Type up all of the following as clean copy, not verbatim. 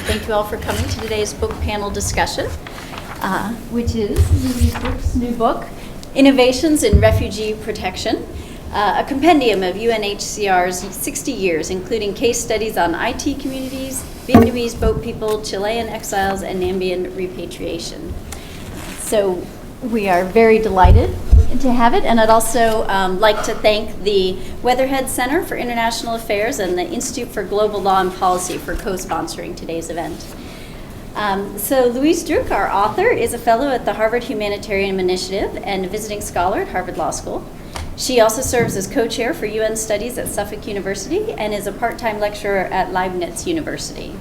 thank you all for coming to today's book panel discussion, which is Luise Druke's new book, Innovations in Refugee Protection, a compendium of UNHCR's 60 years, including case studies on IT communities, Vietnamese boat people, Chilean exiles, and Namibian repatriation. So we are very delighted to have it, and I'd also like to thank the Weatherhead Center for International Affairs and the Institute for Global Law and Policy for co-sponsoring today's event. So Luise Druke, our author, is a fellow at the Harvard Humanitarian Initiative and a visiting scholar at Harvard Law School. She also serves as co-chair for UN Studies at Suffolk University and is a part-time lecturer at Leibniz University.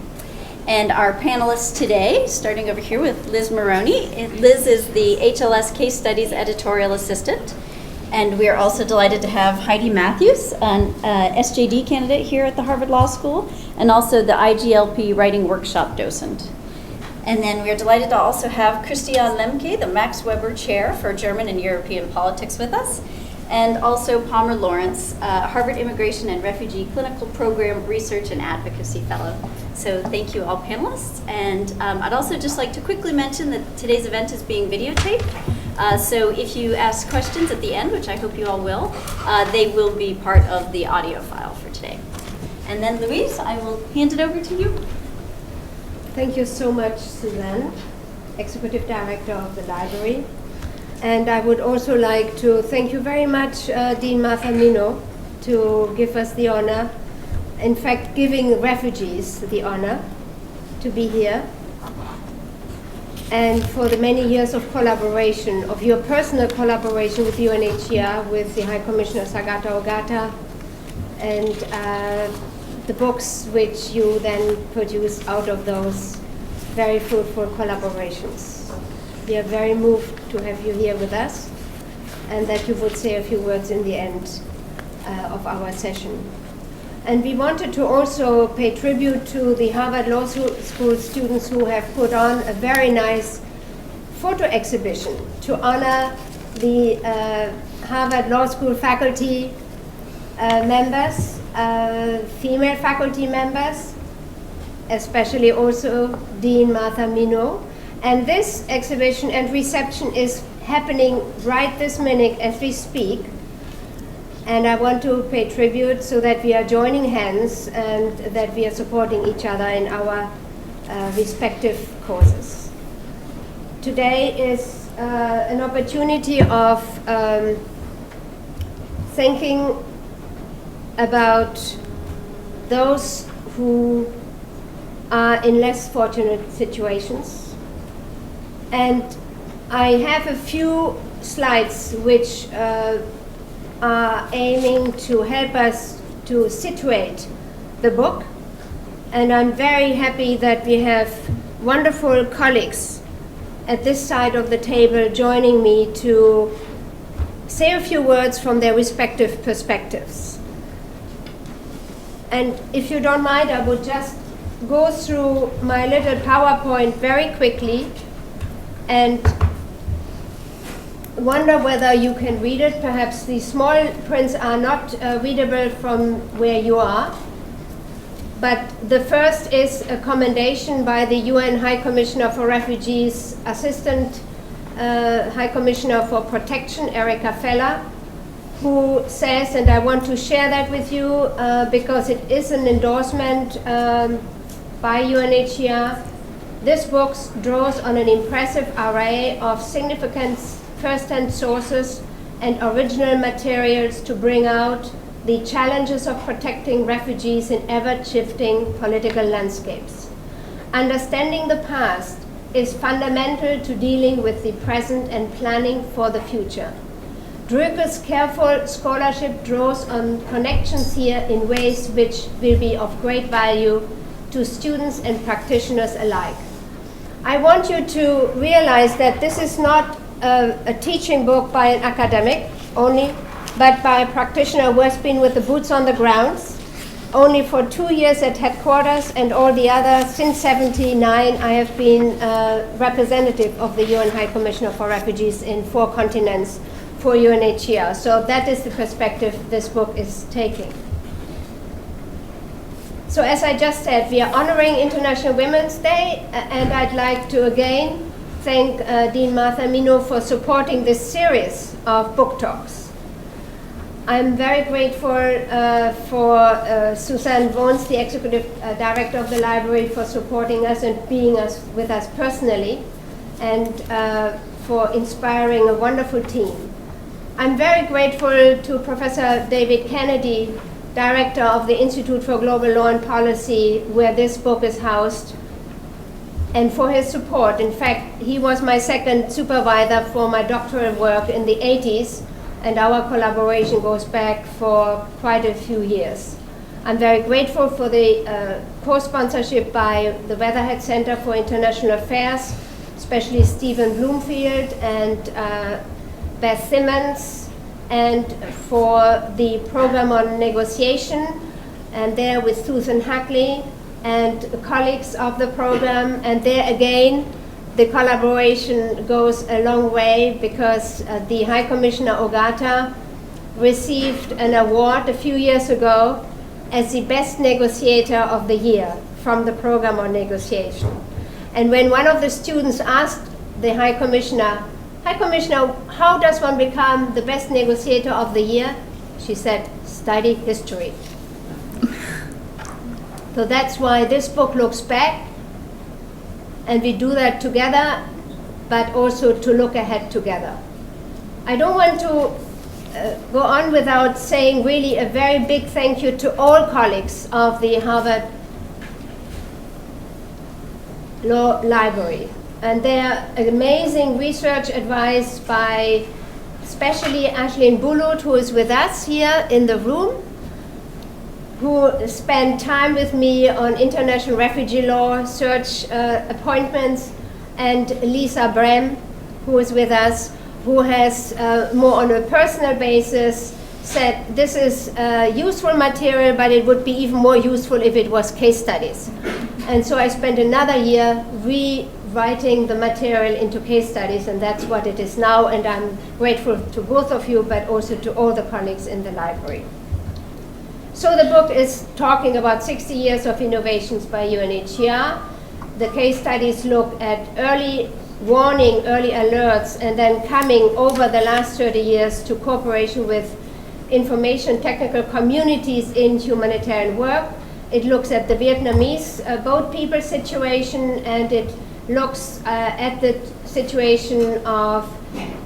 And our panelists today, starting over here with Liz Moroney. Liz is the HLS Case Studies Editorial Assistant. And we are also delighted to have Heidi Matthews, an S.J.D. candidate here at the Harvard Law School, and also the IGLP Writing Workshop docent. And then we are delighted to also have Christiane Lemke, the Max Weber Chair for German and European Politics with us, and also Palmer Lawrence, Harvard Immigration and Refugee Clinical Program Research and Advocacy Fellow. So thank you all panelists. And I'd also just like to quickly mention that today's event is being videotaped. So if you ask questions at the end, which I hope you all will, they will be part of the audio file for today. And then Luise, I will hand it over to you. Thank you so much, Suzanne, Executive Director of the Library. And I would also like to thank you very much, Dean Martha Minow, to give us the honor, in fact, giving refugees the honor to be here, and for the many years of collaboration, of your personal collaboration with UNHCR, with the High Commissioner Sagata Ogata, and the books which you then produced out of those very fruitful collaborations. We are very moved to have you here with us, and that you would say a few words in the end of our session. And we wanted to also pay tribute to the Harvard Law School students who have put on a very nice photo exhibition to honor the Harvard Law School faculty members, female faculty members, especially also Dean Martha Minow. And this exhibition and reception is happening right this minute as we speak. And I want to pay tribute so that we are joining hands and that we are supporting each other in our respective causes. Today is an opportunity of thinking about those who are in less fortunate situations. And I have a few slides which are aiming to help us to situate the book. And I'm very happy that we have wonderful colleagues at this side of the table joining me to say a few words from their respective perspectives. And if you don't mind, I would just go through my little PowerPoint very quickly and wonder whether you can read it. Perhaps the small prints are not readable from where you are. But the first is a commendation by the UN High Commissioner for Refugees, Assistant High Commissioner for Protection, Erica Feller, who says, and I want to share that with you because it is an endorsement by UNHCR, this book draws on an impressive array of significant first-hand sources and original materials to bring out the challenges of protecting refugees in ever-shifting political landscapes. Understanding the past is fundamental to dealing with the present and planning for the future. Druke's careful scholarship draws on connections here in ways which will be of great value to students and practitioners alike. I want you to realize that this is not a teaching book by an academic only, but by a practitioner who has been with the boots on the grounds, only for 2 years at headquarters, and all the other, since '79, I have been representative of the UN High Commissioner for Refugees in 4 continents for UNHCR. So that is the perspective this book is taking. So as I just said, we are honoring International Women's Day, and I'd like to again thank Dean Martha Minow for supporting this series of book talks. I'm very grateful for Suzanne Wons, the Executive Director of the Library, for supporting us and being with us personally, and for inspiring a wonderful team. I'm very grateful to Professor David Kennedy, Director of the Institute for Global Law and Policy, where this book is housed, and for his support. In fact, he was my second supervisor for my doctoral work in the 80s, and our collaboration goes back for quite a few years. I'm very grateful for the co-sponsorship by the Weatherhead Center for International Affairs, especially Stephen Bloomfield and Beth Simmons, and for the program on negotiation, and there with Susan Huckley and colleagues of the program. And there again, the collaboration goes a long way, because the High Commissioner Ogata received an award a few years ago as the best negotiator of the year from the program on negotiation. And when one of the students asked the High Commissioner, how does one become the best negotiator of the year? She said, study history. So that's why this book looks back, and we do that together, but also to look ahead together. I don't want to go on without saying really a very big thank you to all colleagues of the Harvard Law Library, and their amazing research advice by especially Ashlyn Bulut, who is with us here in the room, who spent time with me on international refugee law search appointments, and Lisa Brem, who is with us, who has more on a personal basis said this is useful material, but it would be even more useful if it was case studies. And so I spent another year rewriting the material into case studies, and that's what it is now, and I'm grateful to both of you, but also to all the colleagues in the library. So the book is talking about 60 years of innovations by UNHCR. The case studies look at early warning, early alerts, and then coming over the last 30 years to cooperation with information technical communities in humanitarian work. It looks at the Vietnamese boat people situation, and it looks at the situation of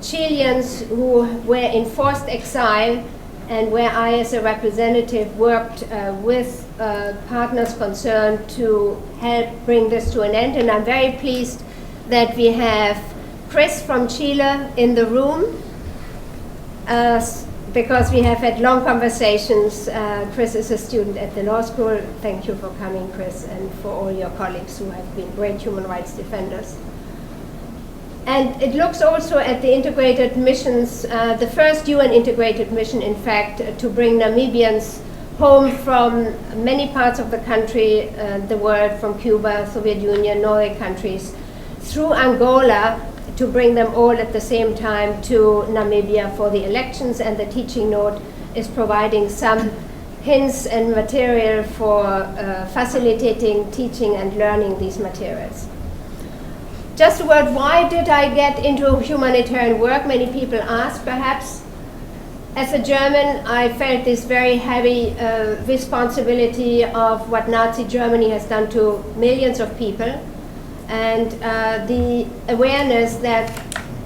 Chileans who were in forced exile, and where I, as a representative, worked with partners concerned to help bring this to an end. And I'm very pleased that we have Chris from Chile in the room, because we have had long conversations. Chris is a student at the law school. Thank you for coming, Chris, and for all your colleagues who have been great human rights defenders. And it looks also at the integrated missions, the first UN integrated mission, in fact, to bring Namibians home from many parts of the country, the world, from Cuba, Soviet Union, Nordic countries, through Angola, to bring them all at the same time to Namibia for the elections. And the teaching note is providing some hints and material for facilitating teaching and learning these materials. Just a word, why did I get into humanitarian work? Many people ask, perhaps. As a German, I felt this very heavy responsibility of what Nazi Germany has done to millions of people, and the awareness that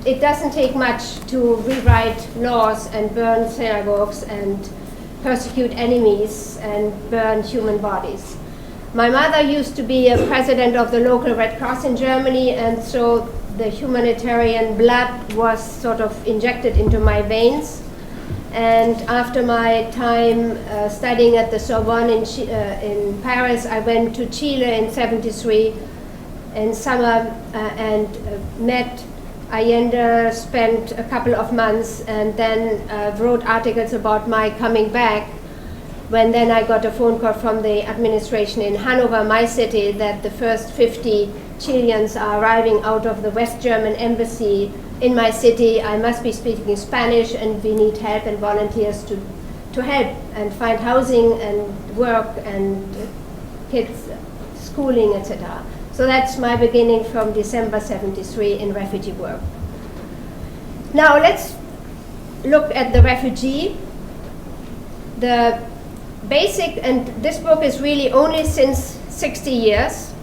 it doesn't take much to rewrite laws and burn synagogues and persecute enemies and burn human bodies. My mother used to be a president of the local Red Cross in Germany, and so the humanitarian blood was sort of injected into my veins. And after my time studying at the Sorbonne in Paris, I went to Chile in '73 in summer and met Allende, spent a couple of months, and then wrote articles about my coming back. When then I got a phone call from the administration in Hanover, my city, that the first 50 Chileans are arriving out of the West German embassy in my city. I must be speaking Spanish, and we need help and volunteers to help and find housing and work and kids' schooling, etc. So that's my beginning from December 73 in refugee work. Now let's look at the refugee. The basic, and this book is really only since 60 years.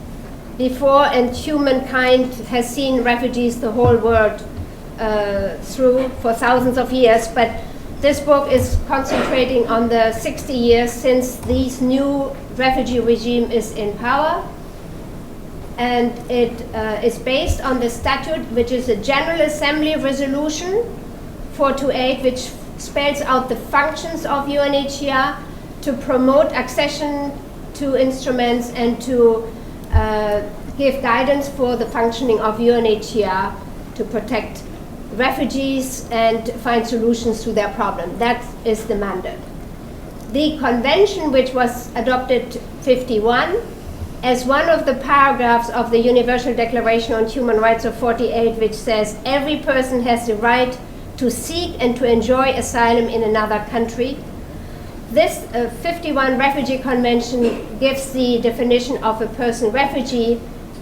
Before, and humankind has seen refugees the whole world through for thousands of years, but this book is concentrating on the 60 years since this new refugee regime is in power. And it is based on the statute, which is a General Assembly Resolution 428, which spells out the functions of UNHCR to promote accession to instruments and to give guidance for the functioning of UNHCR to protect refugees and find solutions to their problem. That is the mandate. The convention, which was adopted 51, as one of the paragraphs of the Universal Declaration on Human Rights of 48, which says every person has the right to seek and to enjoy asylum in another country. This 51 Refugee Convention gives the definition of a person refugee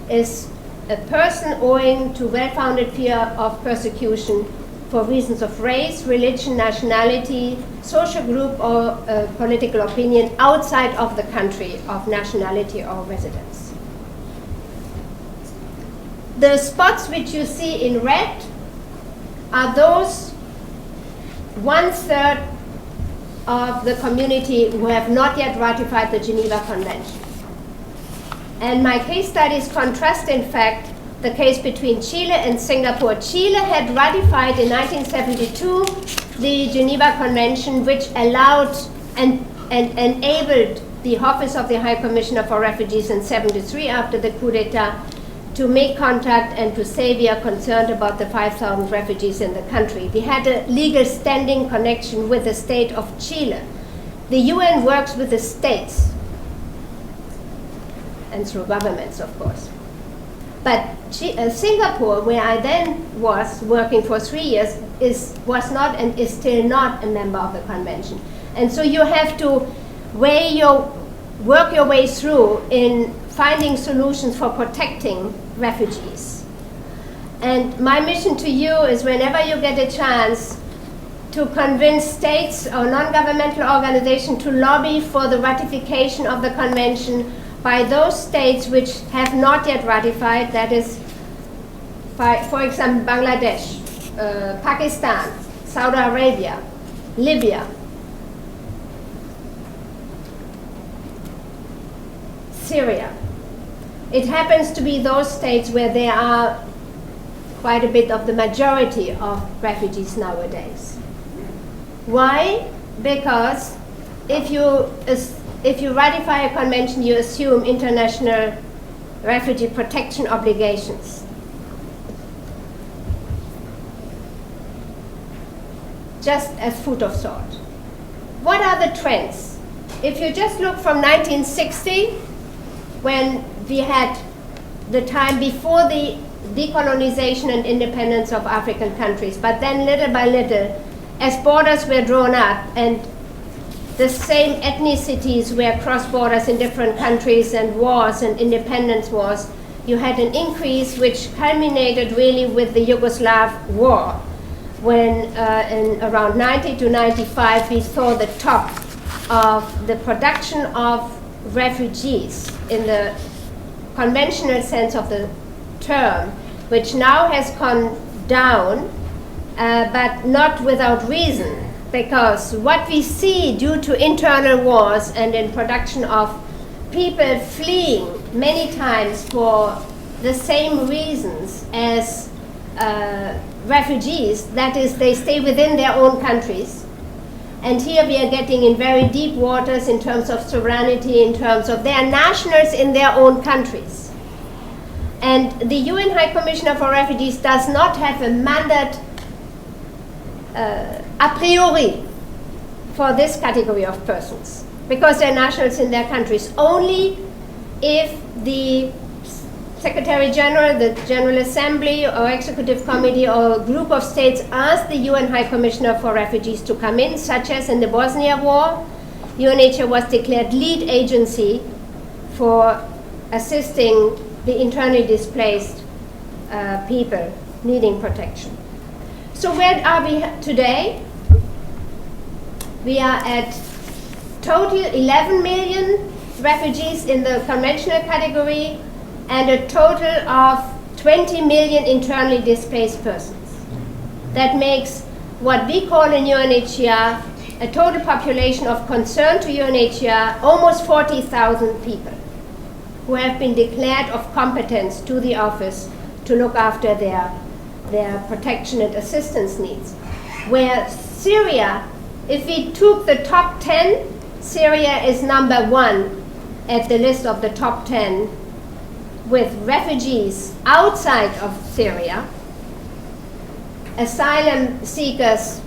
is a person owing to well-founded fear of persecution for reasons of race, religion, nationality, social group, or political opinion outside of the country of nationality or residence. The spots which you see in red are those 1/3 of the community who have not yet ratified the Geneva Convention. And my case studies contrast, in fact, the case between Chile and Singapore. Chile had ratified in 1972 the Geneva Convention, which allowed and enabled the Office of the High Commissioner for Refugees in 73 after the coup d'etat to make contact and to say we are concerned about the 5,000 refugees in the country. We had a legal standing connection with the state of Chile. The UN works with the states and through governments, of course. But Singapore, where I then was working for 3 years, was not and is still not a member of the convention. And so you have to work your way through in finding solutions for protecting refugees. And my mission to you is, whenever you get a chance, to convince states or non-governmental organizations to lobby for the ratification of the convention by those states which have not yet ratified, that is, for example, Bangladesh, Pakistan, Saudi Arabia, Libya, Syria. It happens to be those states where there are quite a bit of the majority of refugees nowadays. Why? Because if you ratify a convention, you assume international refugee protection obligations. Just as food of thought. What are the trends? If you just look from 1960, when we had the time before the decolonization and independence of African countries, but then little by little, as borders were drawn up and the same ethnicities were cross borders in different countries and wars and independence wars, you had an increase which culminated really with the Yugoslav war, when in around 90 to 95 we saw the top of the production of refugees in the conventional sense of the term, which now has gone down, but not without reason, because what we see due to internal wars and in production of people fleeing many times for the same reasons as refugees, that is, they stay within their own countries. And here we are getting in very deep waters in terms of sovereignty, in terms of they are nationals in their own countries. And the UN High Commissioner for Refugees does not have a mandate a priori for this category of persons, because they're nationals in their countries. Only if the Secretary General, the General Assembly, or Executive Committee, or a group of states ask the UN High Commissioner for Refugees to come in, such as in the Bosnia War, UNHCR was declared lead agency for assisting the internally displaced people needing protection. So where are we today? We are at total 11 million refugees in the conventional category and a total of 20 million internally displaced persons. That makes what we call in UNHCR a total population of concern to UNHCR, almost 40,000 people who have been declared of competence to the office to look after their protection and assistance needs. Where Syria, if we took the top 10, Syria is number 1 at the list of the top 10 with refugees outside of Syria, asylum seekers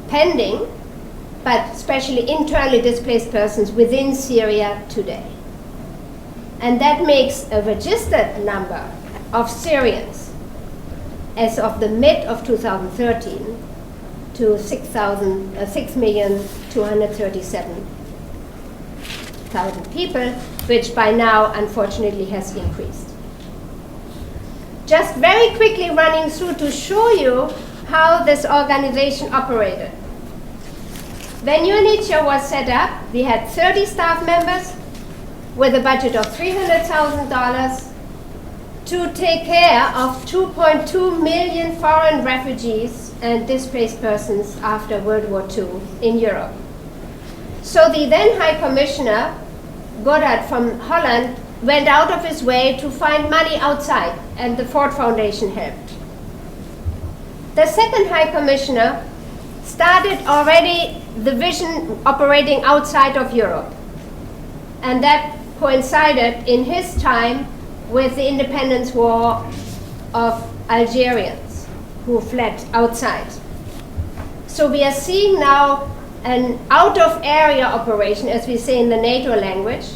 pending, but especially internally displaced persons within Syria today. And that makes a registered number of Syrians as of the mid of 2013 to 6,237,000 people, which by now unfortunately has increased. Just very quickly running through to show you how this organization operated. When UNHCR was set up, we had 30 staff members with a budget of $300,000 to take care of 2.2 million foreign refugees and displaced persons after World War II in Europe. So the then High Commissioner, Goddard from Holland, went out of his way to find money outside, and the Ford Foundation helped. The second High Commissioner started already the vision operating outside of Europe, and that coincided in his time with the independence war of Algerians who fled outside. So we are seeing now an out-of-area operation, as we say in the NATO language,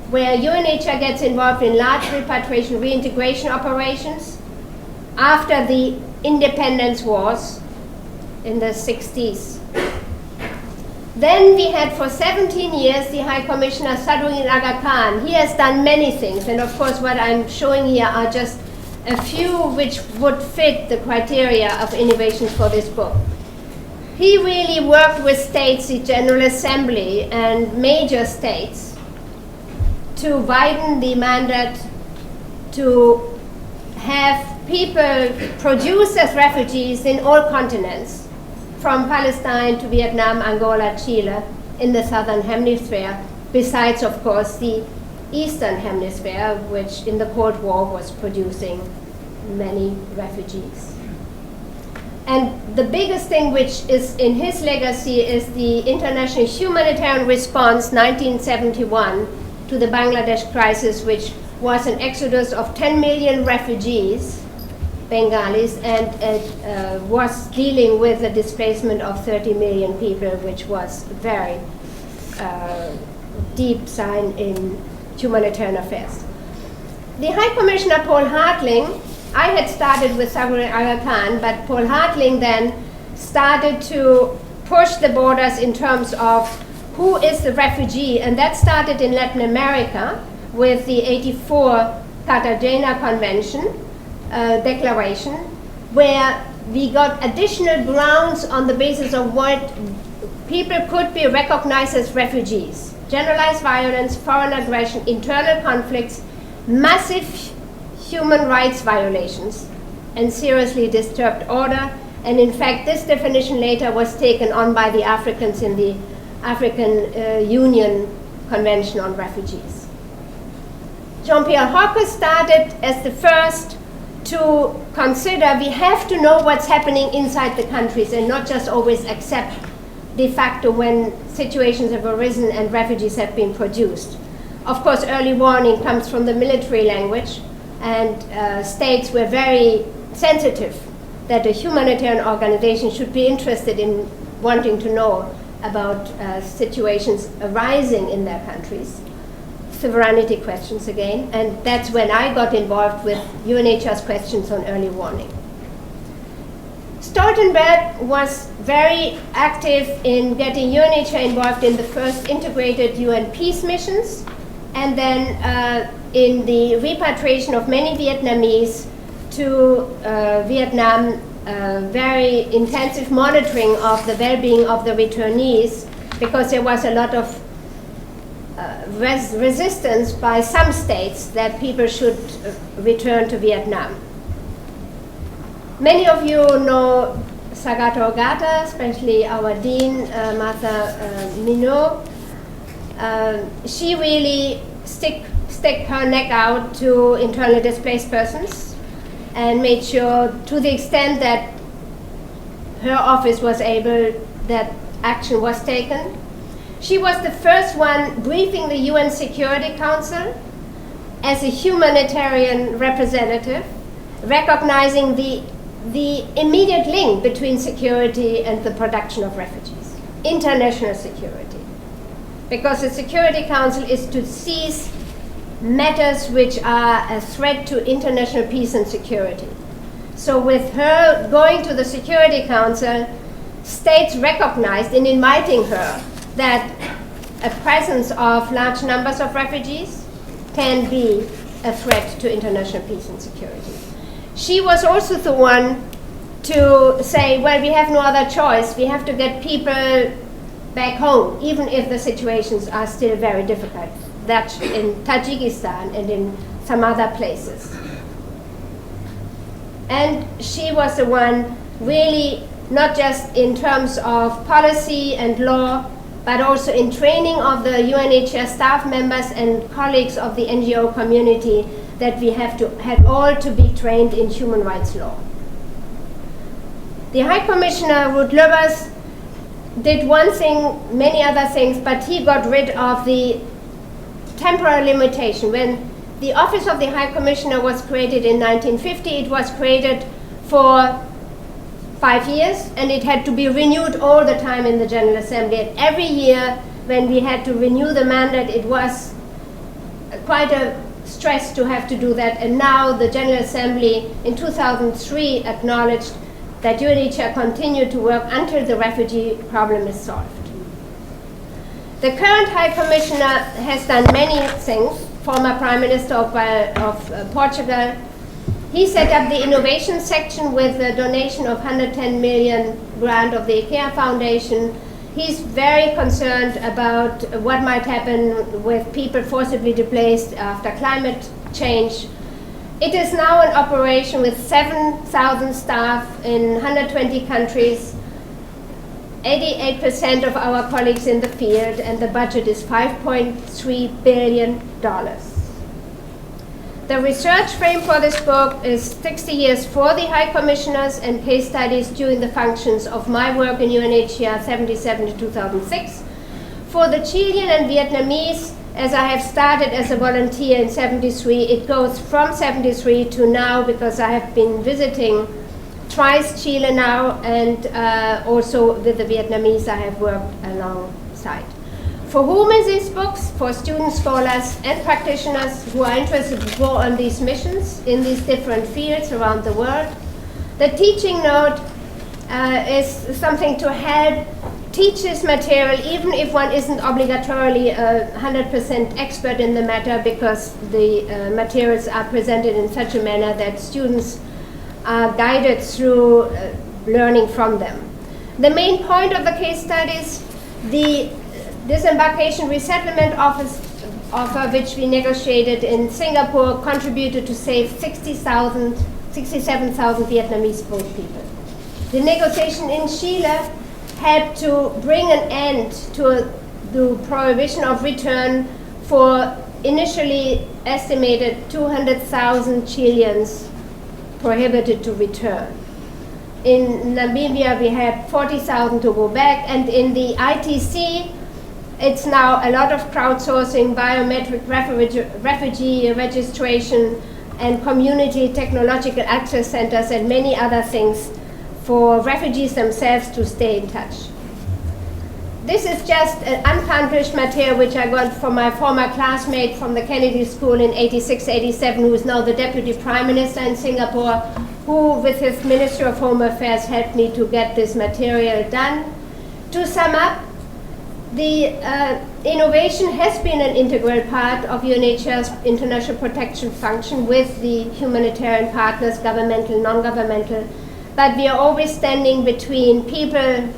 where UNHCR gets involved in large repatriation reintegration operations after the independence wars in the 60s. Then we had for 17 years the High Commissioner Sadruddin Aga Khan. He has done many things, and of course what I'm showing here are just a few which would fit the criteria of innovations for this book. He really worked with states, the General Assembly and major states, to widen the mandate to have people produced as refugees in all continents, from Palestine to Vietnam, Angola, Chile, in the southern hemisphere, besides, of course, the eastern hemisphere, which in the Cold War was producing many refugees. And the biggest thing which is in his legacy is the international humanitarian response 1971 to the Bangladesh crisis, which was an exodus of 10 million refugees, Bengalis, and it was dealing with the displacement of 30 million people, which was a very deep sign in humanitarian affairs. The High Commissioner Paul Hartling, I had started with Sadruddin Aga Khan, but Paul Hartling then started to push the borders in terms of who is the refugee, and that started in Latin America with the '84 Cartagena Convention declaration, where we got additional grounds on the basis of what people could be recognized as refugees: generalized violence, foreign aggression, internal conflicts, massive human rights violations, and seriously disturbed order. And in fact, this definition later was taken on by the Africans in the African Union Convention on Refugees. Jean-Pierre Hawke started as the first to consider we have to know what's happening inside the countries and not just always accept de facto when situations have arisen and refugees have been produced. Of course, early warning comes from the military language, and states were very sensitive that a humanitarian organization should be interested in wanting to know about situations arising in their countries. Sovereignty questions again, and that's when I got involved with UNHCR's questions on early warning. Stoltenberg was very active in getting UNHCR involved in the first integrated UN peace missions and then in the repatriation of many Vietnamese to Vietnam, very intensive monitoring of the well-being of the returnees, because there was a lot of resistance by some states that people should return to Vietnam. Many of you know Sagato Ogata, especially our dean, Martha Minow. She really stick her neck out to internally displaced persons and made sure, to the extent that her office was able, that action was taken. She was the first one briefing the UN Security Council as a humanitarian representative, recognizing the immediate link between security and the production of refugees, international security. Because the Security Council is to seize matters which are a threat to international peace and security. So with her going to the Security Council, states recognized in inviting her that a presence of large numbers of refugees can be a threat to international peace and security. She was also the one to say, well, we have no other choice. We have to get people back home, even if the situations are still very difficult. That's in Tajikistan and in some other places. And she was the one really, not just in terms of policy and law, but also in training of the UNHCR staff members and colleagues of the NGO community, that we had all to be trained in human rights law. The High Commissioner Ruud Lubbers did one thing, many other things, but he got rid of the temporal limitation. When the Office of the High Commissioner was created in 1950, it was created for 5 years, and it had to be renewed all the time in the General Assembly. And every year when we had to renew the mandate, it was quite a stress to have to do that. And now the General Assembly in 2003 acknowledged that UNHCR continued to work until the refugee problem is solved. The current High Commissioner has done many things. Former Prime Minister of Portugal. He set up the innovation section with a donation of 110 million grant of the IKEA Foundation. He's very concerned about what might happen with people forcibly displaced after climate change. It is now in operation with 7,000 staff in 120 countries, 88% of our colleagues in the field, and the budget is $5.3 billion. The research frame for this book is 60 years for the High Commissioners and case studies during the functions of my work in UNHCR 77 to 2006. For the Chilean and Vietnamese, as I have started as a volunteer in 73, it goes from 73 to now, because I have been visiting twice Chile now, and also with the Vietnamese I have worked alongside. For whom is these books? For students, scholars, and practitioners who are interested to go on these missions in these different fields around the world. The teaching note is something to help teach this material, even if one isn't obligatorily 100% expert in the matter, because the materials are presented in such a manner that students are guided through learning from them. The main point of the case studies, the Disembarkation Resettlement offer, which we negotiated in Singapore, contributed to save 67,000 Vietnamese boat people. The negotiation in Chile helped to bring an end to the prohibition of return for initially estimated 200,000 Chileans prohibited to return. In Namibia, we had 40,000 to go back, and in the ITC, it's now a lot of crowdsourcing, biometric refugee registration, and community technological access centers, and many other things for refugees themselves to stay in touch. This is just an unpublished material which I got from my former classmate from the Kennedy School in 86, 87, who is now the Deputy Prime Minister in Singapore, who with his Ministry of Home Affairs helped me to get this material done. To sum up, The innovation has been an integral part of UNHCR's international protection function with the humanitarian partners, governmental, non-governmental, but we are always standing between people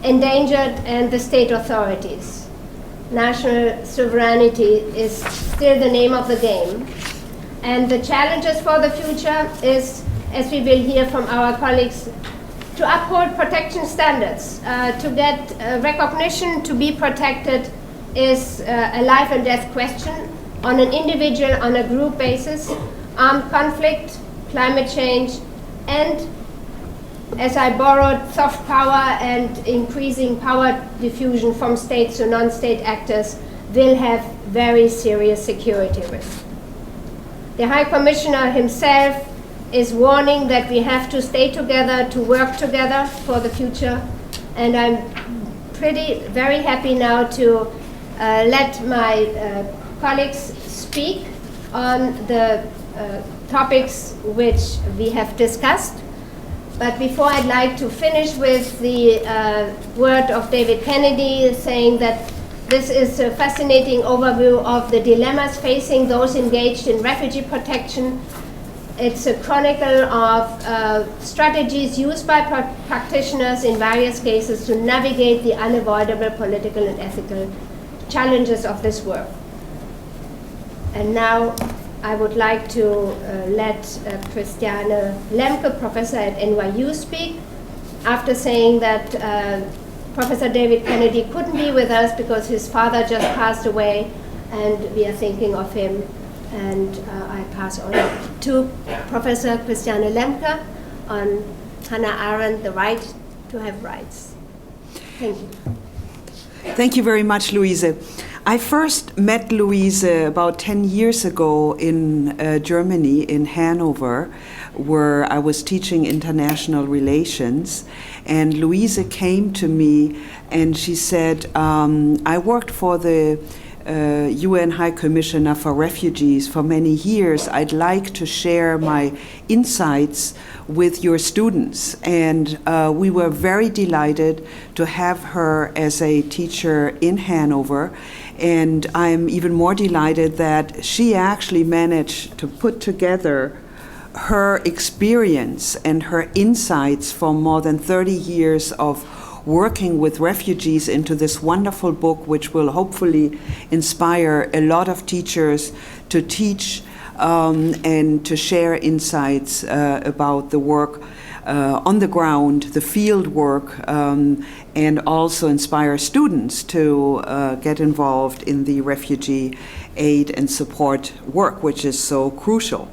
endangered and the state authorities. National sovereignty is still the name of the game. And the challenges for the future is, as we will hear from our colleagues, to uphold protection standards. To get recognition to be protected is a life and death question on an individual, on a group basis. Armed conflict, climate change, and as I borrowed, soft power and increasing power diffusion from states to non-state actors will have very serious security risks. The High Commissioner himself is warning that we have to stay together, to work together for the future. And I'm very happy now to let my colleagues speak on the topics which we have discussed. But before, I'd like to finish with the word of David Kennedy, saying that this is a fascinating overview of the dilemmas facing those engaged in refugee protection. It's a chronicle of strategies used by practitioners in various cases to navigate the unavoidable political and ethical challenges of this work. And now I would like to let Christiane Lemke, professor at NYU, speak, after saying that Professor David Kennedy couldn't be with us because his father just passed away, and we are thinking of him. And I pass on to Professor Christiane Lemke on Hannah Arendt, The Right to Have Rights. Thank you. Thank you very much, Luise. I first met Luise about 10 years ago in Germany, in Hanover, where I was teaching international relations. And Luise came to me and she said, I worked for the UN High Commissioner for Refugees for many years. I'd like to share my insights with your students. And we were very delighted to have her as a teacher in Hanover. And I'm even more delighted that she actually managed to put together her experience and her insights from more than 30 years of working with refugees into this wonderful book, which will hopefully inspire a lot of teachers to teach and to share insights about the work on the ground, the field work, and also inspire students to get involved in the refugee aid and support work, which is so crucial.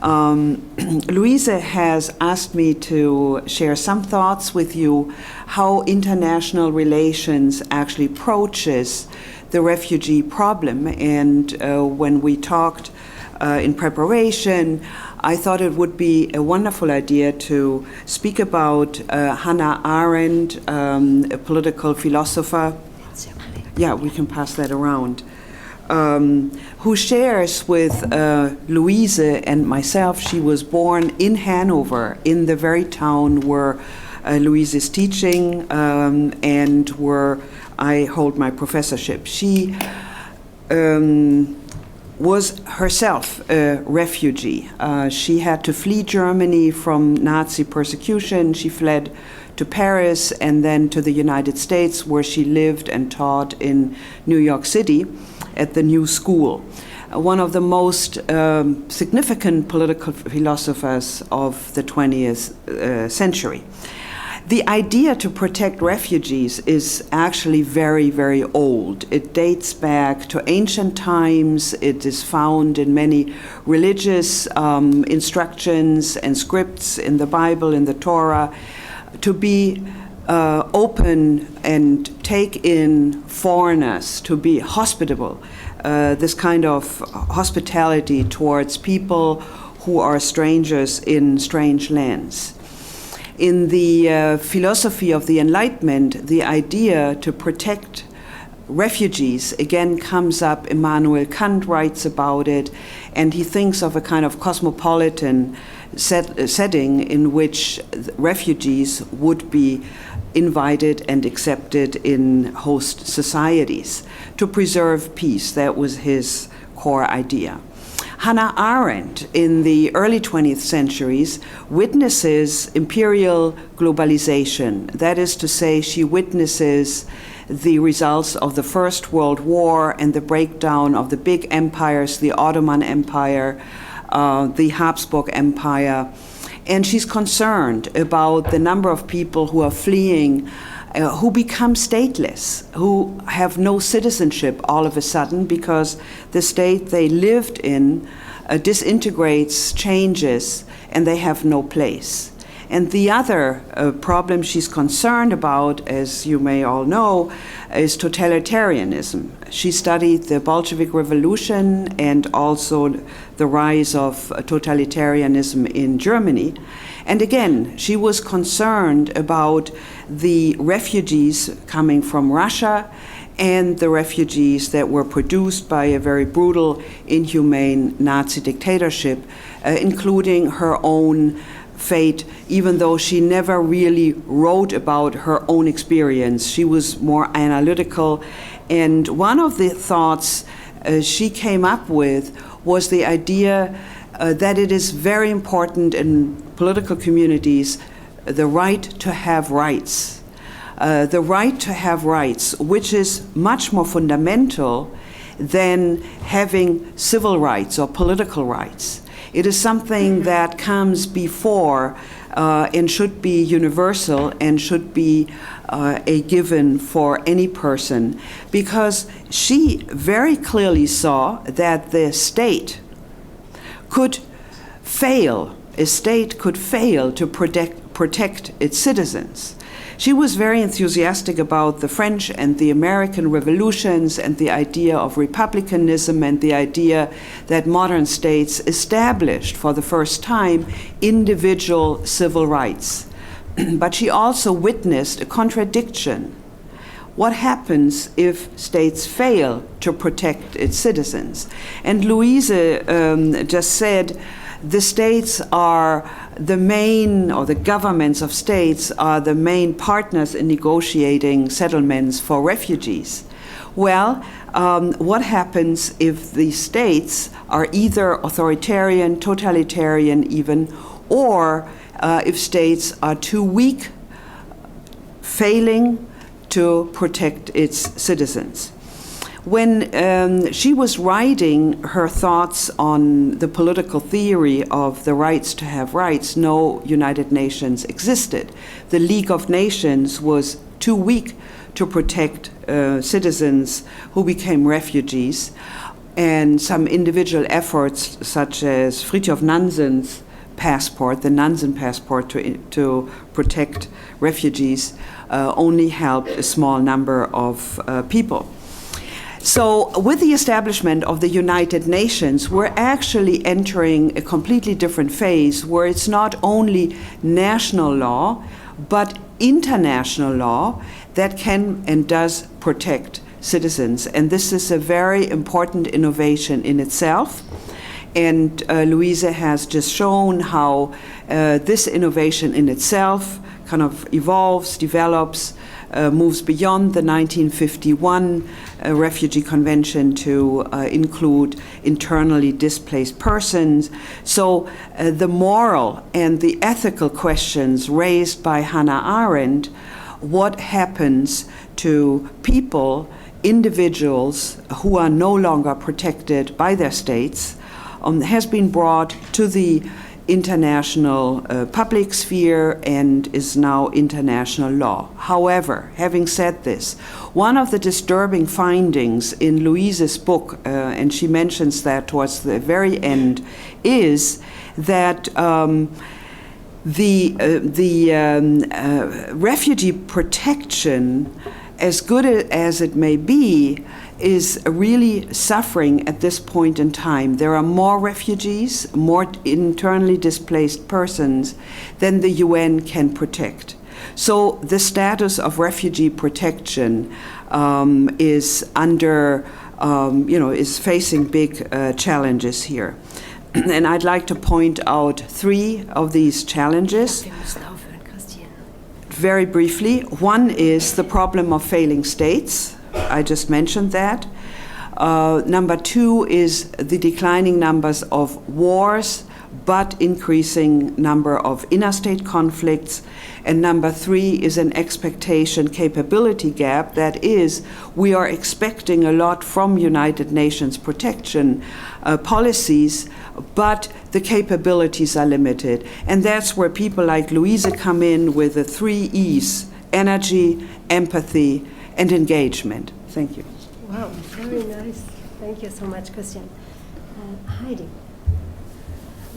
Luise has asked me to share some thoughts with you how international relations actually approaches the refugee problem. And when we talked in preparation, I thought it would be a wonderful idea to speak about Hannah Arendt, a political philosopher. Yeah, we can pass that around. Who shares with Luise and myself. She was born in Hanover, in the very town where Luise is teaching and where I hold my professorship. She was herself a refugee. She had to flee Germany from Nazi persecution. She fled to Paris and then to the United States, where she lived and taught in New York City at the New School. One of the most significant political philosophers of the 20th century. The idea to protect refugees is actually very, very old. It dates back to ancient times. It is found in many religious instructions and scripts in the Bible, in the Torah, to be open and take in foreigners, to be hospitable, this kind of hospitality towards people who are strangers in strange lands. In the philosophy of the Enlightenment, the idea to protect refugees again comes up. Immanuel Kant writes about it, and he thinks of a kind of cosmopolitan setting in which refugees would be invited and accepted in host societies to preserve peace. That was his core idea. Hannah Arendt, in the early 20th centuries, witnesses imperial globalization. That is to say, she witnesses the results of the First World War and the breakdown of the big empires, the Ottoman Empire, the Habsburg Empire. And she's concerned about the number of people who are fleeing, who become stateless, who have no citizenship all of a sudden because the state they lived in disintegrates, changes, and they have no place. And the other problem she's concerned about, as you may all know, is totalitarianism. She studied the Bolshevik Revolution and also the rise of totalitarianism in Germany. And again, she was concerned about the refugees coming from Russia and the refugees that were produced by a very brutal, inhumane Nazi dictatorship, including her own fate, even though she never really wrote about her own experience. She was more analytical. And one of the thoughts she came up with was the idea that it is very important in political communities, the right to have rights. The right to have rights, which is much more fundamental than having civil rights or political rights. It is something that comes before and should be universal and should be a given for any person, because she very clearly saw that the state could fail, a state could fail to protect its citizens. She was very enthusiastic about the French and the American revolutions and the idea of republicanism and the idea that modern states established for the first time individual civil rights. But she also witnessed a contradiction. What happens if states fail to protect its citizens? And Luise just said, the states are the main, or the governments of states are the main partners in negotiating settlements for refugees. Well, what happens if the states are either authoritarian, totalitarian even, or if states are too weak, failing to protect its citizens? When she was writing her thoughts on the political theory of the rights to have rights, no United Nations existed. The League of Nations was too weak to protect citizens who became refugees, and some individual efforts, such as Fridtjof Nansen's passport, the Nansen passport to protect refugees, only helped a small number of people. So with the establishment of the United Nations, we're actually entering a completely different phase where it's not only national law, but international law that can and does protect citizens. And this is a very important innovation in itself. And Luise has just shown how this innovation in itself kind of evolves, develops, moves beyond the 1951 Refugee Convention to include internally displaced persons. So the moral and the ethical questions raised by Hannah Arendt, what happens to people, individuals who are no longer protected by their states, has been brought to the international public sphere and is now international law. However, having said this, one of the disturbing findings in Luise's book, and she mentions that towards the very end, is that the refugee protection, as good as it may be, is really suffering at this point in time. There are more refugees, more internally displaced persons than the UN can protect. So the status of refugee protection is under, is facing big challenges here. And I'd like to point out 3 of these challenges. Very briefly. One is the problem of failing states. I just mentioned that. Number 2 is the declining numbers of wars, but increasing number of interstate conflicts. And number 3 is an expectation capability gap. That is, we are expecting a lot from United Nations protection policies, but the capabilities are limited. And that's where people like Luise come in with the 3 E's: energy, empathy, and engagement. Thank you. Wow, very nice. Thank you so much, Christiane. Heidi,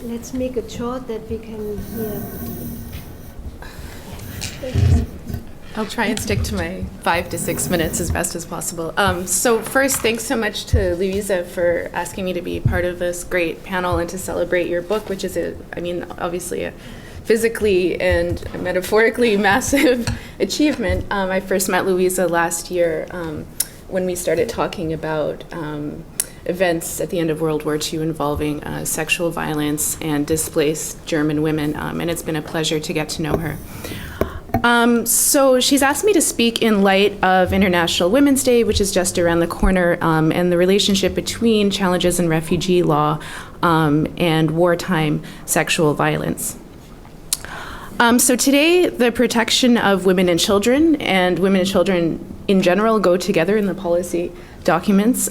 let's make it short that we can hear. I'll try and stick to my 5 to 6 minutes as best as possible. So first, thanks so much to Luise for asking me to be part of this great panel and to celebrate your book, which is, obviously a physically and metaphorically massive achievement. I first met Luise last year when we started talking about events at the end of World War II involving sexual violence and displaced German women, and it's been a pleasure to get to know her. So she's asked me to speak in light of International Women's Day, which is just around the corner, and the relationship between challenges in refugee law and wartime sexual violence. So today, the protection of women and children in general go together in the policy documents.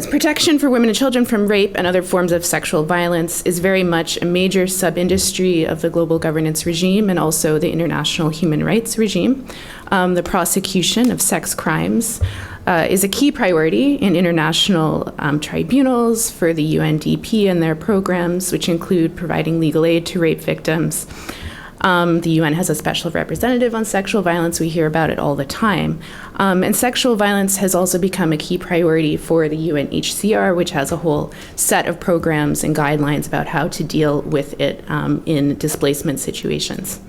Protection for women and children from rape and other forms of sexual violence is very much a major sub-industry of the global governance regime and also the international human rights regime. The prosecution of sex crimes is a key priority in international tribunals for the UNDP and their programs, which include providing legal aid to rape victims. The UN has a special representative on sexual violence. We hear about it all the time. And sexual violence has also become a key priority for the UNHCR, which has a whole set of programs and guidelines about how to deal with it in displacement situations.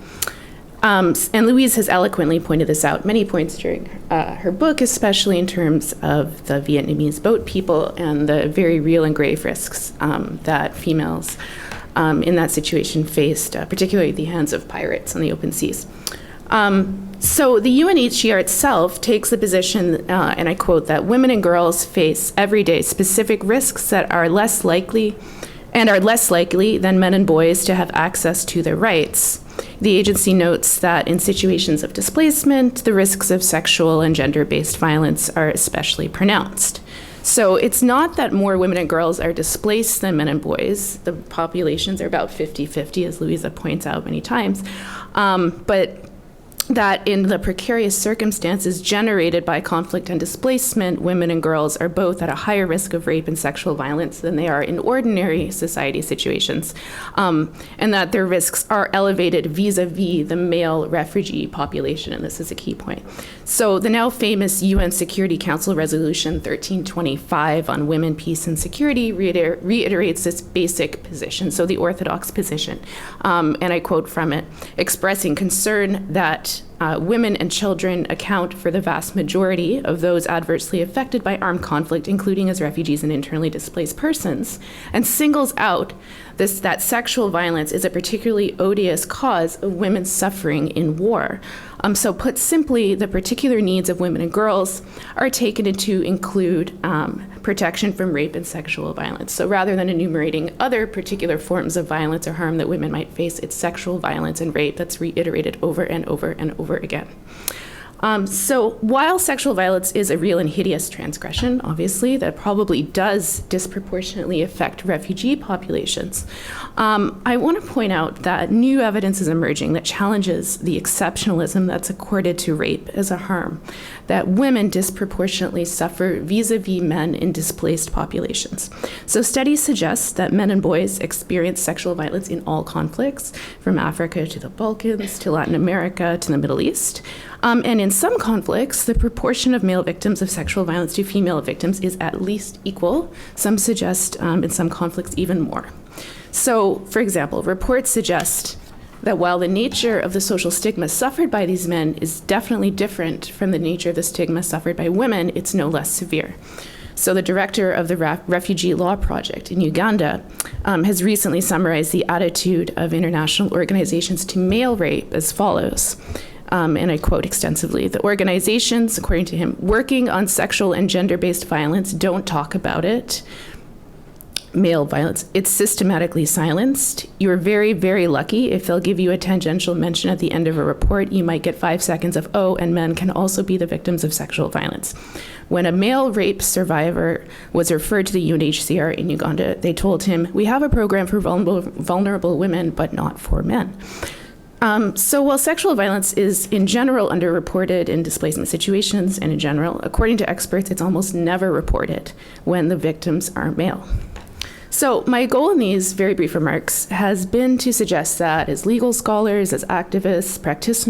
And Luise has eloquently pointed this out many points during her book, especially in terms of the Vietnamese boat people and the very real and grave risks that females in that situation faced, particularly at the hands of pirates on the open seas. So the UNHCR itself takes the position, and I quote, that women and girls face every day specific risks that are less likely than men and boys to have access to their rights. The agency notes that in situations of displacement, the risks of sexual and gender-based violence are especially pronounced. So it's not that more women and girls are displaced than men and boys. The populations are about 50-50, as Luise points out many times. But that in the precarious circumstances generated by conflict and displacement, women and girls are both at a higher risk of rape and sexual violence than they are in ordinary society situations, and that their risks are elevated vis-a-vis the male refugee population, and this is a key point. So the now famous UN Security Council Resolution 1325 on women, peace, and security reiterates this basic position, so the orthodox position, and I quote from it, expressing concern that women and children account for the vast majority of those adversely affected by armed conflict, including as refugees and internally displaced persons, and singles out that sexual violence is a particularly odious cause of women's suffering in war. So put simply, the particular needs of women and girls are taken to include protection from rape and sexual violence. So rather than enumerating other particular forms of violence or harm that women might face, it's sexual violence and rape that's reiterated over and over and over again. So while sexual violence is a real and hideous transgression, obviously, that probably does disproportionately affect refugee populations, I want to point out that new evidence is emerging that challenges the exceptionalism that's accorded to rape as a harm, that women disproportionately suffer vis-a-vis men in displaced populations. So studies suggest that men and boys experience sexual violence in all conflicts, from Africa to the Balkans to Latin America to the Middle East. And in some conflicts, the proportion of male victims of sexual violence to female victims is at least equal. Some suggest in some conflicts even more. So, for example, reports suggest that while the nature of the social stigma suffered by these men is definitely different from the nature of the stigma suffered by women, it's no less severe. So the director of the Refugee Law Project in Uganda has recently summarized the attitude of international organizations to male rape as follows, and I quote extensively: "The organizations, according to him, working on sexual and gender-based violence don't talk about it. Male violence, it's systematically silenced. You're very, very lucky if they'll give you a tangential mention at the end of a report. You might get 5 seconds of, oh, and men can also be the victims of sexual violence." When a male rape survivor was referred to the UNHCR in Uganda, they told him, "We have a program for vulnerable women, but not for men." So while sexual violence is in general underreported in displacement situations, and in general, according to experts, it's almost never reported when the victims are male. So my goal in these very brief remarks has been to suggest that as legal scholars, as activists,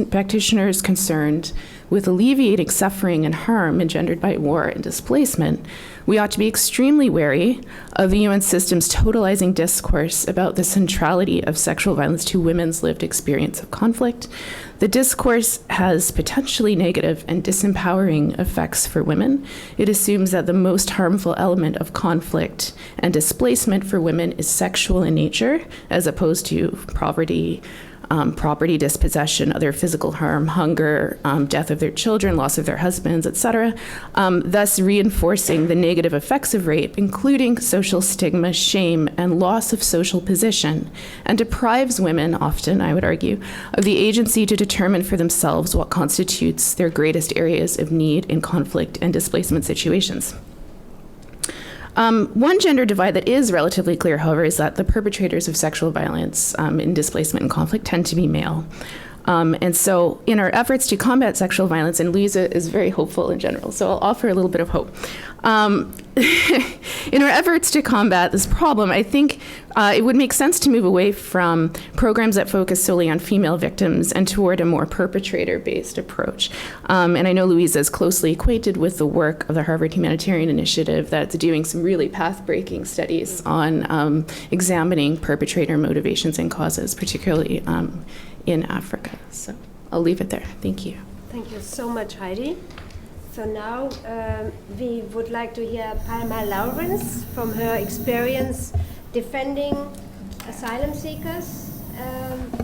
practitioners concerned with alleviating suffering and harm engendered by war and displacement, we ought to be extremely wary of the UN system's totalizing discourse about the centrality of sexual violence to women's lived experience of conflict. The discourse has potentially negative and disempowering effects for women. It assumes that the most harmful element of conflict and displacement for women is sexual in nature, as opposed to poverty, property dispossession, other physical harm, hunger, death of their children, loss of their husbands, etc., thus reinforcing the negative effects of rape, including social stigma, shame, and loss of social position, and deprives women, often, I would argue, of the agency to determine for themselves what constitutes their greatest areas of need in conflict and displacement situations. One gender divide that is relatively clear, however, is that the perpetrators of sexual violence in displacement and conflict tend to be male. And so in our efforts to combat sexual violence, and Luise is very hopeful in general, so I'll offer a little bit of hope. In our efforts to combat this problem, I think it would make sense to move away from programs that focus solely on female victims and toward a more perpetrator-based approach. And I know Luise is closely acquainted with the work of the Harvard Humanitarian Initiative that's doing some really path-breaking studies on examining perpetrator motivations and causes, particularly in Africa. So I'll leave it there. Thank you. Thank you so much, Heidi. So now we would like to hear Palma Lawrence from her experience defending asylum seekers,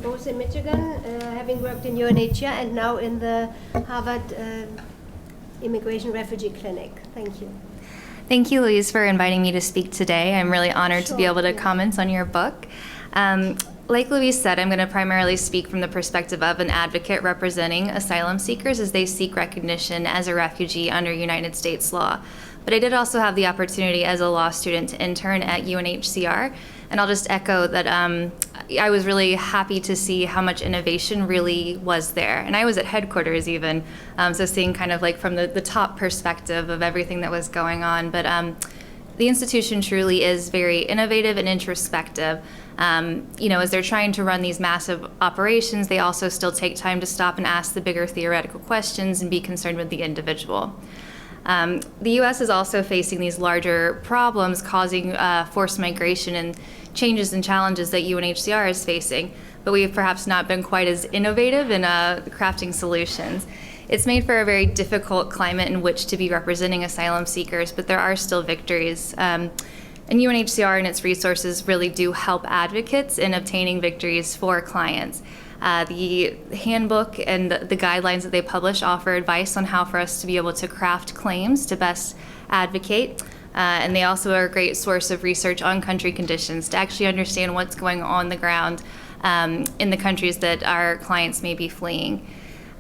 both in Michigan, having worked in UNHCR, and now in the Harvard Immigration Refugee Clinic. Thank you. Thank you, Luise, for inviting me to speak today. I'm really honored to be able to comment on your book. Like Luise said, I'm going to primarily speak from the perspective of an advocate representing asylum seekers as they seek recognition as a refugee under United States law. But I did also have the opportunity as a law student to intern at UNHCR, and I'll just echo that I was really happy to see how much innovation really was there. And I was at headquarters even, so seeing kind of like from the top perspective of everything that was going on. But the institution truly is very innovative and introspective. As they're trying to run these massive operations, they also still take time to stop and ask the bigger theoretical questions and be concerned with the individual. The U.S. is also facing these larger problems causing forced migration and changes and challenges that UNHCR is facing, but we have perhaps not been quite as innovative in crafting solutions. It's made for a very difficult climate in which to be representing asylum seekers, but there are still victories. And UNHCR and its resources really do help advocates in obtaining victories for clients. The handbook and the guidelines that they publish offer advice on how for us to be able to craft claims to best advocate. And they also are a great source of research on country conditions to actually understand what's going on the ground in the countries that our clients may be fleeing.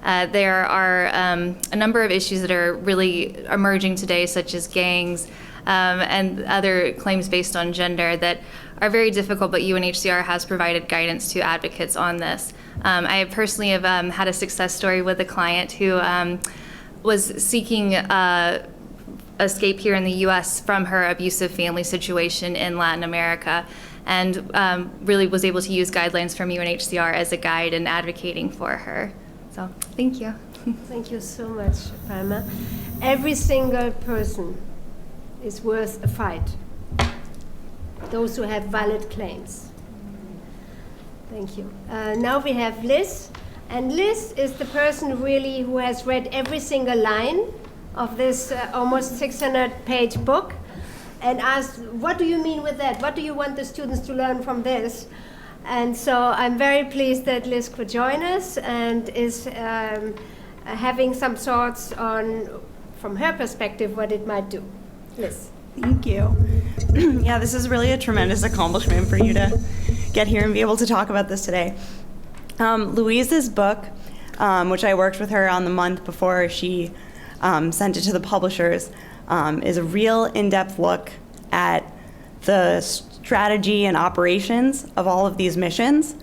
There are a number of issues that are really emerging today, such as gangs, and other claims based on gender that are very difficult, but UNHCR has provided guidance to advocates on this. I personally have had a success story with a client who was seeking escape here in the U.S. from her abusive family situation in Latin America, and really was able to use guidelines from UNHCR as a guide in advocating for her. So, thank you. Thank you so much, Palma. Every single person is worth a fight. Those who have valid claims. Thank you. Now we have Liz, and Liz is the person really who has read every single line of this almost 600-page book and asked, what do you mean with that? What do you want the students to learn from this? And so I'm very pleased that Liz could join us and is having some thoughts on, from her perspective, what it might do. Liz. Thank you. Yeah, this is really a tremendous accomplishment for you to get here and be able to talk about this today. Luise's book, which I worked with her on the month before she sent it to the publishers, is a real in-depth look at the strategy and operations of all of these missions.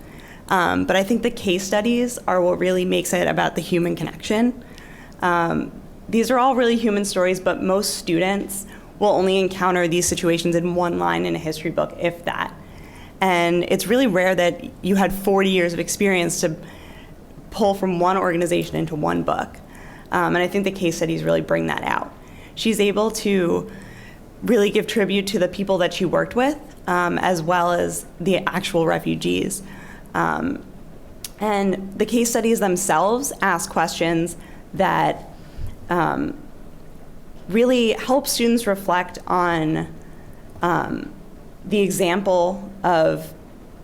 But I think the case studies are what really makes it about the human connection. These are all really human stories, but most students will only encounter these situations in one line in a history book, if that. And it's really rare that you had 40 years of experience to pull from one organization into one book. And I think the case studies really bring that out. She's able to really give tribute to the people that she worked with, as well as the actual refugees. And the case studies themselves ask questions that really help students reflect on the example of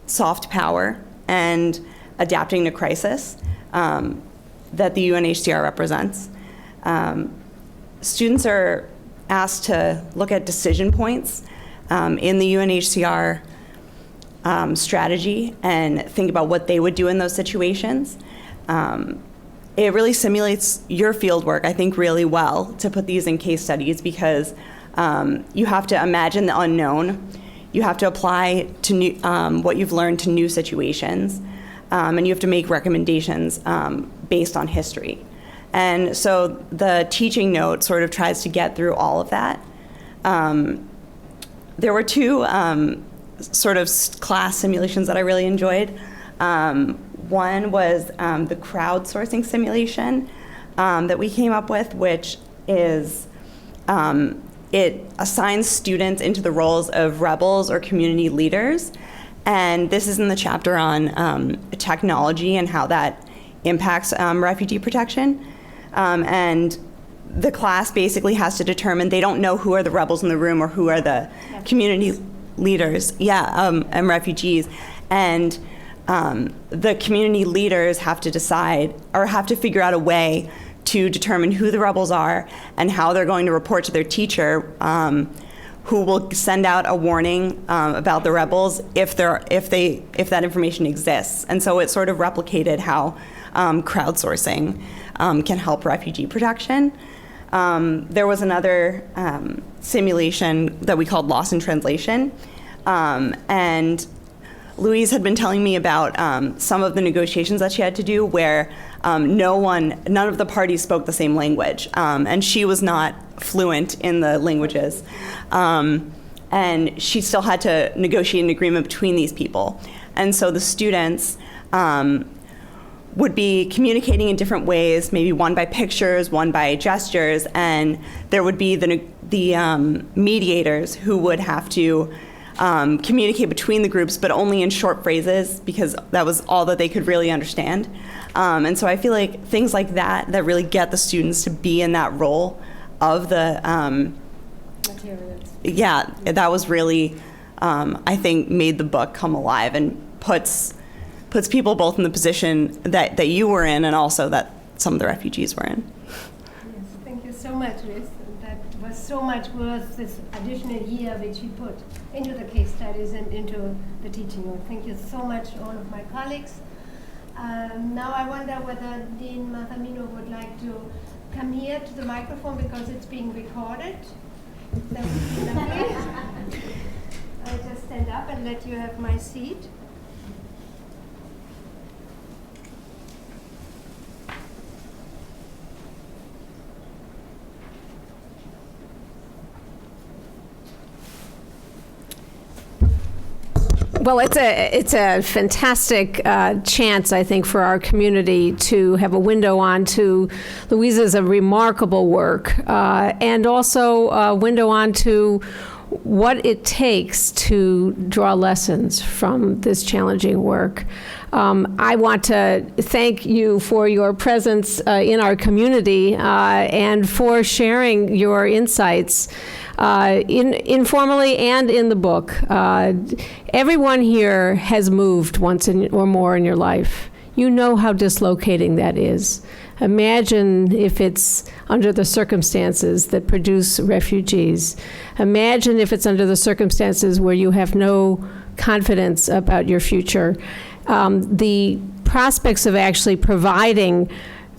soft power and adapting to crisis that the UNHCR represents. Students are asked to look at decision points in the UNHCR strategy and think about what they would do in those situations. It really simulates your field work, I think, really well to put these in case studies because you have to imagine the unknown. You have to apply to new, what you've learned to new situations, and you have to make recommendations based on history. And so the teaching note sort of tries to get through all of that. There were two sort of class simulations that I really enjoyed. One was the crowdsourcing simulation that we came up with, which is it assigns students into the roles of rebels or community leaders. And this is in the chapter on technology and how that impacts refugee protection. And the class basically has to determine, they don't know who are the rebels in the room or who are the community leaders, and refugees. And the community leaders have to decide or have to figure out a way to determine who the rebels are and how they're going to report to their teacher, who will send out a warning about the rebels if that information exists. And so it sort of replicated how crowdsourcing can help refugee protection. There was another simulation that we called Loss in Translation, and Luise had been telling me about some of the negotiations that she had to do where none of the parties spoke the same language, and she was not fluent in the languages. And she still had to negotiate an agreement between these people. And so the students would be communicating in different ways, maybe one by pictures, one by gestures, and there would be the mediators who would have to communicate between the groups, but only in short phrases because that was all that they could really understand. And so I feel like things like that really get the students to be in that role of the Materials. Yeah, that was really, I think, made the book come alive and puts people both in the position that you were in and also that some of the refugees were in. Yes, thank you so much, Liz. That was so much worth this additional year which you put into the case studies and into the teaching. Thank you so much, all of my colleagues. Now I wonder whether Dean Minow would like to come here to the microphone because it's being recorded. That would be lovely. I'll just stand up and let you have my seat. Well, it's a fantastic chance, I think, for our community to have a window onto Luise's remarkable work, and also a window onto what it takes to draw lessons from this challenging work. I want to thank you for your presence in our community and for sharing your insights informally and in the book. Everyone here has moved once or more in your life. You know how dislocating that is. Imagine if it's under the circumstances that produce refugees. Imagine if it's under the circumstances where you have no confidence about your future. The prospects of actually providing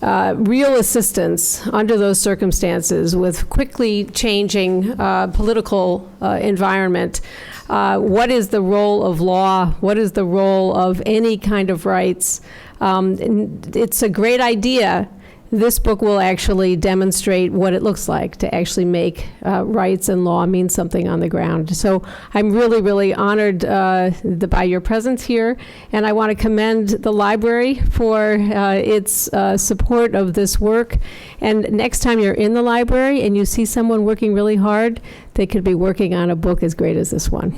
real assistance under those circumstances with quickly changing political environment. What is the role of law? What is the role of any kind of rights? It's a great idea. This book will actually demonstrate what it looks like to actually make rights and law mean something on the ground. So I'm really, really honored by your presence here, and I want to commend the library for its support of this work. And next time you're in the library and you see someone working really hard, they could be working on a book as great as this one.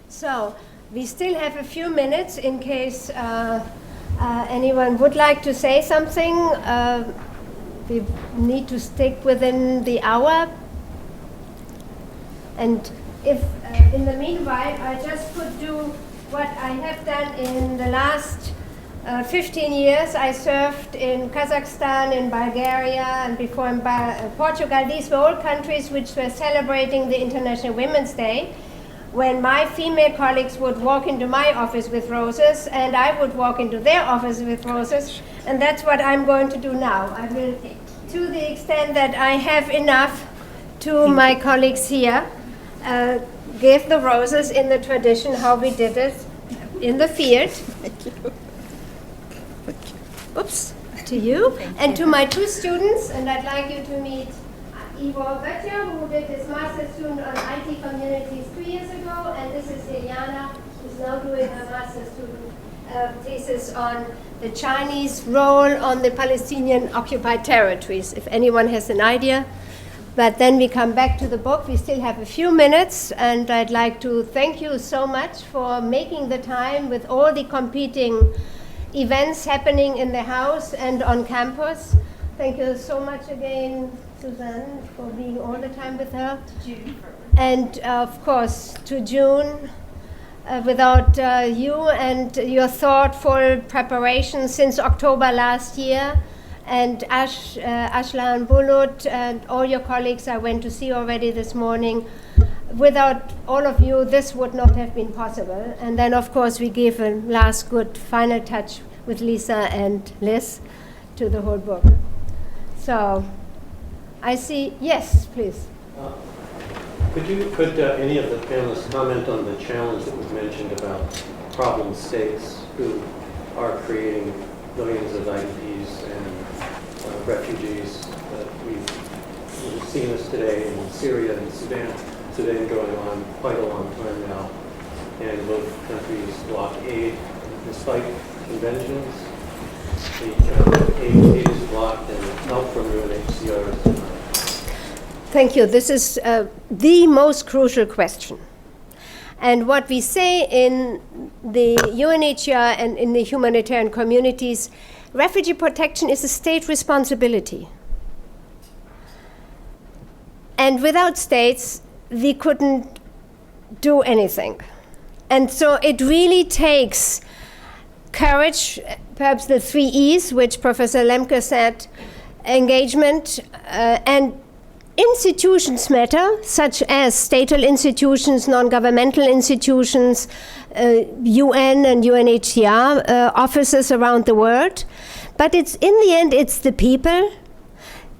So we still have a few minutes in case anyone would like to say something. We need to stick within the hour. And if in the meanwhile I just could do what I have done in the last 15 years. I served in Kazakhstan, in Bulgaria, and before in Portugal. These were all countries which were celebrating the International Women's Day, when my female colleagues would walk into my office with roses and I would walk into their office with roses, and that's what I'm going to do now. I will, to the extent that I have enough to my colleagues here, give the roses in the tradition how we did it in the field. Thank you. Oops, to you. And to my two students, and I'd like you to meet Ivo Böttcher, who did his master's student on IT communities 2 years ago, and this is Ilyana, who's now doing her master's student thesis on the Chinese role on the Palestinian occupied territories, if anyone has an idea. But then we come back to the book. We still have a few minutes, and I'd like to thank you so much for making the time with all the competing events happening in the house and on campus. Thank you so much again, Suzanne, for being all the time with her. And of course, to June. Without you and your thoughtful preparation since October last year, and Ashlan Bulut and all your colleagues I went to see already this morning. Without all of you, this would not have been possible. And then, of course, we give a last good final touch with Lisa and Liz to the whole book. So, I see, yes, please. Could any of the panelists comment on the challenge that was mentioned about problem states who are creating millions of IDPs and refugees? We've seen this today in Syria and Sudan going on quite a long time now, and both countries block aid despite conventions. The aid is blocked and help from UNHCR is denied. Thank you. This is the most crucial question. And what we say in the UNHCR and in the humanitarian communities, refugee protection is a state responsibility. And without states, we couldn't do anything. And so it really takes courage, perhaps the 3 E's, which Professor Lemke said, engagement, and institutions matter, such as statal institutions, non-governmental institutions, UN and UNHCR offices around the world. But it's in the end, it's the people.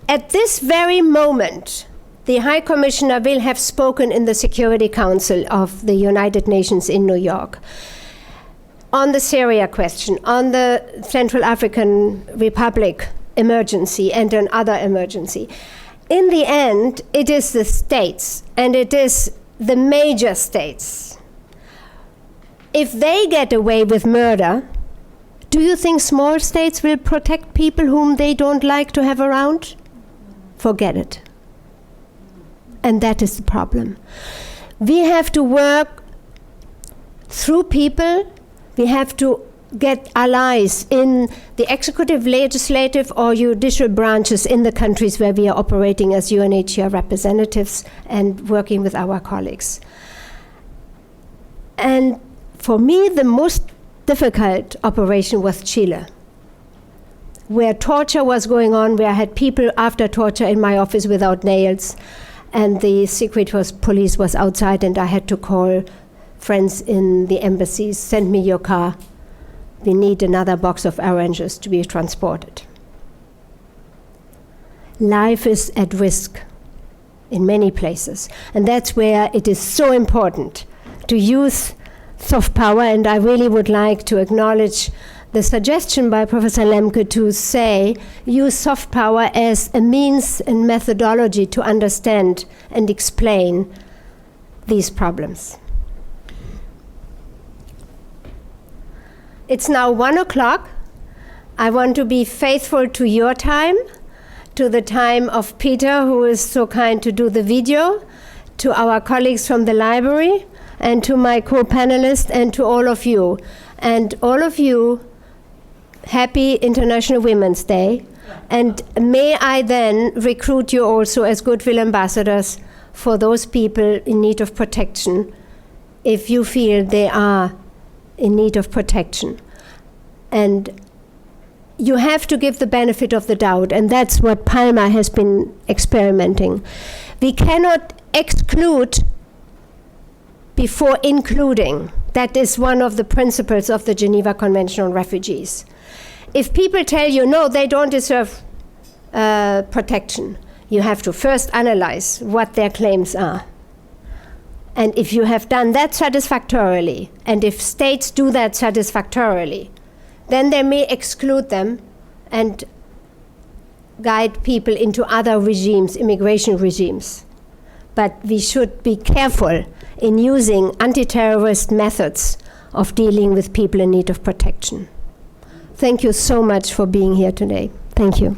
At this very moment, the High Commissioner will have spoken in the Security Council of the United Nations in New York on the Syria question, on the Central African Republic emergency, and an other emergency. In the end, it is the states, and it is the major states. If they get away with murder, Do you think small states will protect people whom they don't like to have around? Forget it. And that is the problem. We have to work through people. We have to get allies in the executive, legislative, or judicial branches in the countries where we are operating as UNHCR representatives and working with our colleagues. And for me, the most difficult operation was Chile, where torture was going on, where I had people after torture in my office without nails, and the secret police was outside, and I had to call friends in the embassies, send me your car. We need another box of oranges to be transported. Life is at risk in many places, and that's where it is so important to use soft power, and I really would like to acknowledge the suggestion by Professor Lemke to say, use soft power as a means and methodology to understand and explain these problems. It's now 1:00. I want to be faithful to your time, to the time of Peter, who is so kind to do the video, to our colleagues from the library, and to my co-panelists, and to all of you. And all of you, happy International Women's Day. And may I then recruit you also as goodwill ambassadors for those people in need of protection, if you feel they are in need of protection. And you have to give the benefit of the doubt, and that's what Palma has been experimenting. We cannot exclude before including. That is one of the principles of the Geneva Convention on Refugees. If people tell you, no, they don't deserve protection, you have to first analyze what their claims are. And if you have done that satisfactorily, and if states do that satisfactorily, then they may exclude them and guide people into other regimes, immigration regimes. But we should be careful in using anti-terrorist methods of dealing with people in need of protection. Thank you so much for being here today. Thank you.